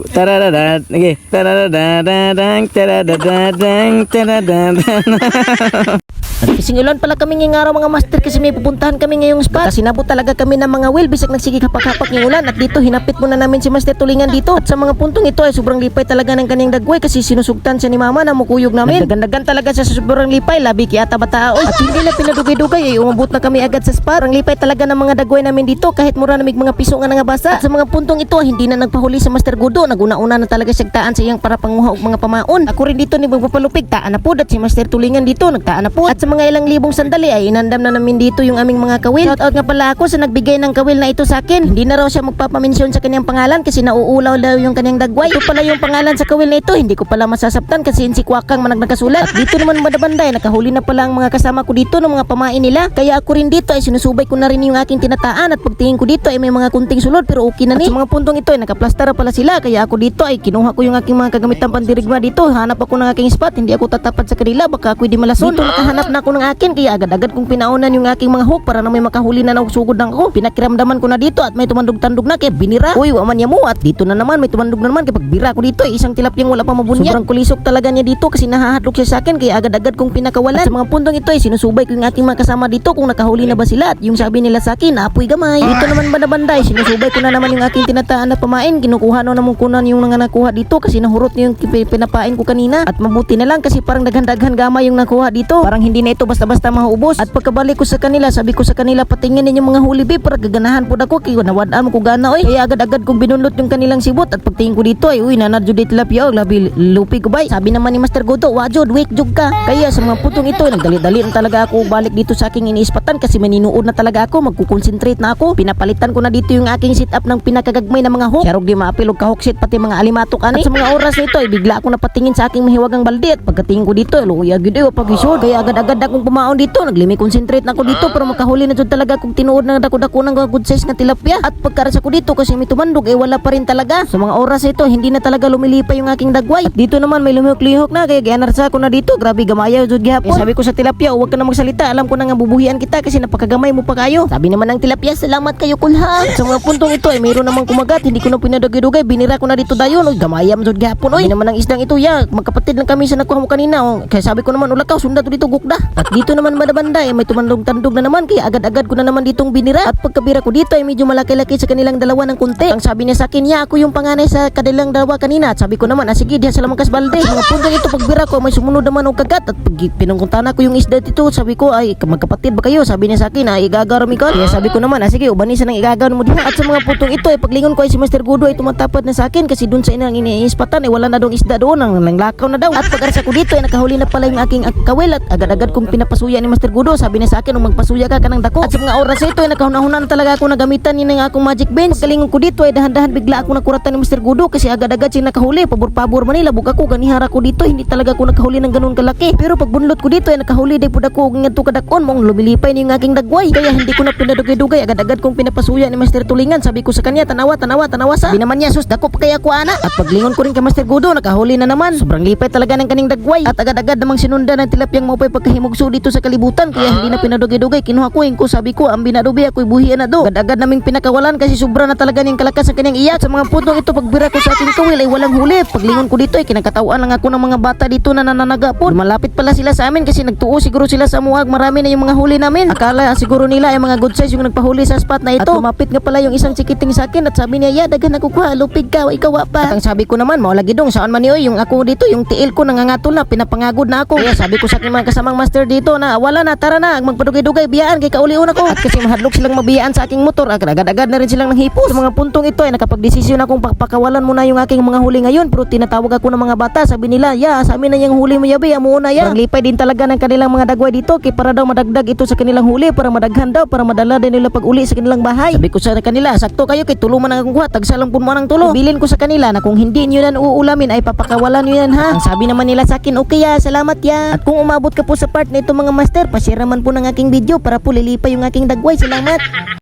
Tarararat, okay. Tarararadang, taradadadang, taradadadang. Nagkising ulan pala kami ngayong araw mga master kasi may pupuntahan kami ngayong spot. Kasi sinabot talaga kami ng mga wheel bisag nagsige kapak-kapak ng ulan. At dito hinapit muna namin si Master Tulingan dito. At sa mga puntong ito ay sobrang lipay talaga ng kanyang dagway kasi sinusugtan siya ni mama na mukuyog namin. Nagdagandagan talaga siya sa sobrang lipay, labi kiyata bataoy. At hindi na pinadugay-dugay ay umabot na kami agad sa spot. Ang lipay talaga ng mga dagway namin dito kahit mura namig mga piso nga basa. At sa mga puntong ito hindi na nagpahuli sa Master Gudo. Naguna-una na talaga siyang taan sa iyang para panguha og mga pamaon. Ako rin dito ni magpapalupig, taan na po. At si Master Tulingan dito nagtaan na po. At sa mga ilang libong sandali ay inandam na namin dito yung aming mga kawil. Shout out nga pala ako sa nagbigay ng kawil na ito sa akin. Hindi na raw siya magpapamensyon sa kanyang pangalan kasi nauulaw daw yung kanyang dagway. Ito pala yung pangalan sa kawil na ito. Hindi ko pala masasaptan kasi si Kwakang nagkasulat. At dito naman madabanday, nakahuli na pala ang mga kasama ko dito ng mga pamain nila. Kaya ako rin dito ay sinusubay ko na rin yung aking tinataan at pagtingin ko dito ay may mga kunting sulod pero okay na ni. At sa mga puntong ito ay nakaplastara pala sila. Kaya ako dito ay kinuha ko yung aking mga kagamitan pandirigma dito. Hanap ako ng aking spot. Hindi ako tatapat sa kanila. Baka ako'y di malason. Dito nakahanap na ako ng akin kaya agad-agad kung pinaunan yung aking mga hook para na may makahuli na sugod ng ako. Pinakiramdaman ko na dito at may tumandog-tandog na kaya binira. Uy, waman niya mo at dito na naman may tumandog na naman kaya pagbira ko dito isang tilapyang wala pa mabunyag. Sobrang kulisok talaga niya dito kasi nahahatlok siya sa akin kaya agad-agad kong pinakawalan. At sa mga puntong ito ay sinusubay ko yung aking mga kasama dito kung nakahuli na ba sila at yung sabi nila sa akin apoy gamay. Dito naman banda-banday sinusubay ko na naman yung aking tinataan na pamain. Kinukuha na naman kunan yung mga nakuha dito kasi nahurot niyo yung pinapain ko kanina at mabuti na lang kasi parang daghan-daghan gamay yung nakuha dito. Parang hindi na ito basta-basta maubos. At pagkabalik ko sa kanila, sabi ko sa kanila patingin ninyo mga huli be para gaganahan po ako kaya nawadaan mo ko gana oy. Kaya agad-agad kong binunot yung kanilang sibot at pagtingin ko dito ay uy nanadyo di tilapia og labi lupi ko bay. Sabi naman ni Master Godo, wajod wake jog ka. Kaya sa mga putong ito nagdali-dali na talaga ako balik dito sa aking iniispatan kasi maninuod na talaga ako, magkukonsentrate na ako. Pinapalitan ko na dito yung aking sit up ng pinakagagmay na mga hook. Charog di maapil og kahok sit pati mga alimatok ani. At sa mga oras nito ay bigla ako napatingin sa aking mahiwagang balde at pagkatingin ko dito luya gid ay pagisod. Kaya agad-agad akong pumaon dito, naglimi concentrate na ako dito para makahuli na jud talaga kung tinuod na dako-dako ng good size na tilapia. At pagkaras ako dito kasi may tumandog eh wala pa rin talaga. Sa mga oras ito hindi na talaga lumilipay yung aking dagway. At dito naman may lumihok-lihok na kaya gianarsa ko na dito. Grabe gamaya jud gihapon. Sabi ko sa tilapia, huwag ka na magsalita. Alam ko na nga bubuhian kita kasi napakagamay mo pa kayo. Sabi naman ng tilapia, salamat kayo kulha. Sa mga puntong ito ay mayroon namang kumagat. Hindi ko na pinadugay-dugay. Binira ko na dito dayon. Oy, gamayam jud gihapon. Oy, naman ang isdang ito ya. Magkapatid lang kami sa nakuha mo kanina. Kaya sabi ko naman ulakaw sunda to dito gukda. At dito naman madabanda ay may tumandog-tandog na naman kaya agad-agad ko na naman ditong binira. At pagkabira ko dito ay medyo malaki-laki sa kanilang dalawa ng kunti. Ang sabi niya sa akin, ya ako yung panganay sa kanilang dalawa kanina. At sabi ko naman, sige diha sa lamang kasbalde. Mga puntong ito pagbira ko may sumunod naman og kagat. At pag pinungkuntahan ko yung isda dito, sabi ko ay magkapatid ba kayo? Sabi niya sa akin ay igagaw mi ko. Kaya sabi ko naman, sige ubani sa nang igagaw mo diha. At sa mga puntong ito ay paglingon ko ay si Master Gudo ay tumatapat na sa akin kasi dun sa inang iniispatan ay wala na dong isda doon, nang lakaw na daw. At pag-arsa ko dito ay nakahuli na pala yung aking kawil at agad-agad kong pinapasuya ni Master Gudo. Sabi niya sa akin, magpasuya ka kanang dako. At sa mga oras ito ay nakahuna-huna talaga ako nagamitan ni ng akong magic bench. Pagkalingon ko dito ay dahan-dahan bigla ako nakuratan ni Master Gudo kasi agad-agad siya nakahuli. Pabor-pabor man nila bug ako ganihara ko dito, hindi talaga ako nakahuli ng ganun kalaki. Pero pag bunlot ko dito ay nakahuli day pud ako ngadto kadakon mong lumilipay ni yung aking dagway. Kaya hindi ko na pinadugay-dugay, agad-agad kong pinapasuya ni Master Tulingan. Sabi ko sa kanya, tanawa sa. Sabi naman niya, sus dako pa kaya ko ana. At paglingon ko rin kay Master Gudo, nakahuli na naman. Sobrang lipay talaga ng kaning dagway. At agad-agad namang sinundan ng tilapyang maupay pagkahimugso dito sa kalibutan. Kaya hindi na pinadugay-dugay, kinuha ko ko sabi ko ang binadubi ako'y buhian na do. Agad-agad naming pinakawalan kasi sobra na talaga niyang kalakas ang kanyang iyak. Sa mga puntong ito pagbira ko sa aking kawil ay walang huli. Paglingon ko dito ay kinakatawan lang ako ng mga bata dito na nananaga po. Malapit pala sila sa amin kasi nagtuo siguro sila sa muhag. Marami na yung mga huli namin. Akala siguro nila ay mga good size yung nagpahuli sa spot na ito. At lumapit nga pala yung isang chikiting sa akin at sabi niya, ya daghan ako kuha, lupig ka, ikaw pa. At ang sabi ko naman, maulagi dong saan man niyo yung ako dito, yung tiil ko nangangatol na, pinapangagod na ako. Kaya sabi ko sa aking mga kasamang master dito na wala na, tara na, magpadugay-dugay, biyaan kay kauliun ako. At kasi mahadlok silang mabiyaan sa aking motor, agad-agad na rin silang nanghipos. Sa mga puntong ito ay nakapagdesisyon akong pakawalan muna yung aking mga huli ngayon. Pero tinatawag ako ng mga bata, sabi nila, ya sa amin na yung huli mo yabi, amo na ya. Lipay din talaga ng kanilang mga dagway dito kay para daw madagdag ito sa kanilang huli, para madaghan daw, para madala din nila pag uli sa kanilang bahay. Sabi ko sa kanila, sakto kayo kay tulungan ang kuha, tagsalang pun mo ng tulo. Bilin ko sa kanila na kung hindi niyo yan uulamin ay papakawalan niyo yan ha. Ang sabi naman nila sa akin, okay ya, salamat ya. At kung umabot ka po sa part na ito mga master, pa-share naman po ng aking video para po lilipay yung aking dagway. Salamat.